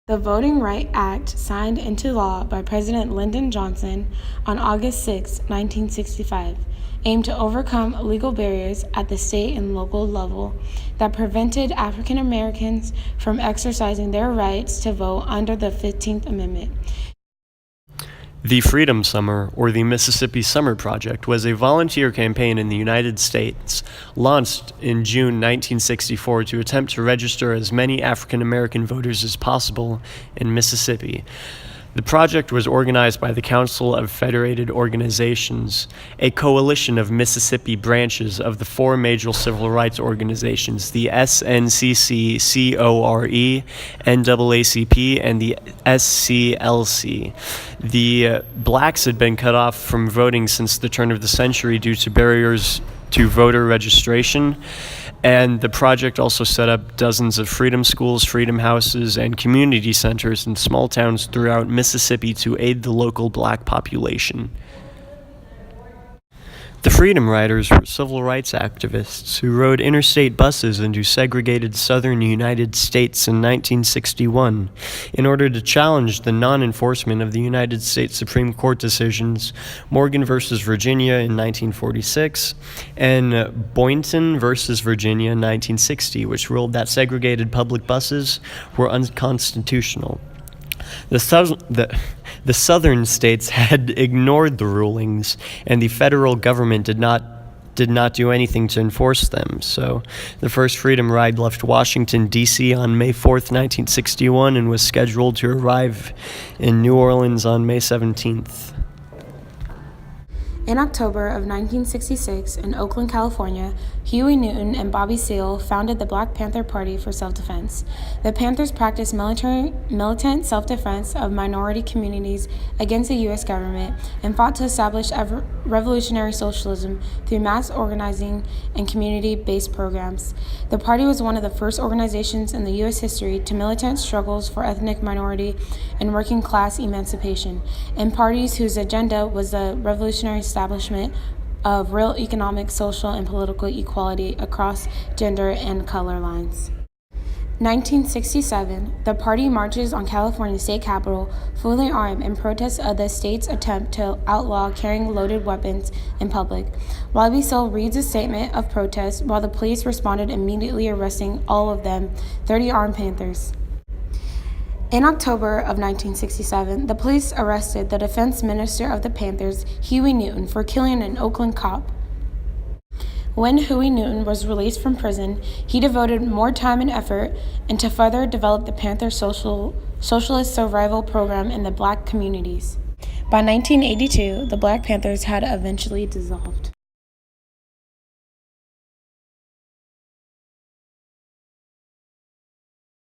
The Voting Rights Act, signed into law by President Lyndon Johnson on August 6, 1965, aimed to overcome legal barriers at the state and local level that prevented African Americans from exercising their rights to vote under the 15th Amendment. The Freedom Summer, or the Mississippi Summer Project, was a volunteer campaign in the United States, launched in June 1964 to attempt to register as many African American voters as possible in Mississippi. The project was organized by the Council of Federated Organizations, a coalition of Mississippi branches of the four major civil rights organizations, the SNCC, CORE, NAACP, and the SCLC. The blacks had been cut off from voting since the turn of the century due to barriers to voter registration, and the project also set up dozens of freedom schools, freedom houses, and community centers in small towns throughout Mississippi to aid the local black population. The Freedom Riders were civil rights activists who rode interstate buses into segregated southern United States in 1961 in order to challenge the non-enforcement of the United States Supreme Court decisions Morgan v. Virginia in 1946 and Boynton v. Virginia in 1960, which ruled that segregated public buses were unconstitutional. The southern states had ignored the rulings, and the federal government did not do anything to enforce them. So the first Freedom Ride left Washington, D.C. on May 4th, 1961, and was scheduled to arrive in New Orleans on May 17th. In October of 1966, in Oakland, California, Huey Newton and Bobby Seale founded the Black Panther Party for Self-Defense. The Panthers practiced militant self-defense of minority communities against the U.S. government and fought to establish revolutionary socialism through mass organizing and community-based programs. The party was one of the first organizations in the U.S. history to militant struggles for ethnic minority and working-class emancipation, and parties whose agenda was the revolutionary establishment of real economic, social, and political equality across gender and color lines. 1967, the party marches on California state capitol fully armed in protest of the state's attempt to outlaw carrying loaded weapons in public. Bobby Seale reads a statement of protest while the police responded, immediately arresting all of them, 30 armed Panthers. In October of 1967, the police arrested the defense minister of the Panthers, Huey Newton, for killing an Oakland cop. When Huey Newton was released from prison, he devoted more time and effort into further develop the Panther Socialist Survival Program in the black communities. By 1982, the Black Panthers had eventually dissolved.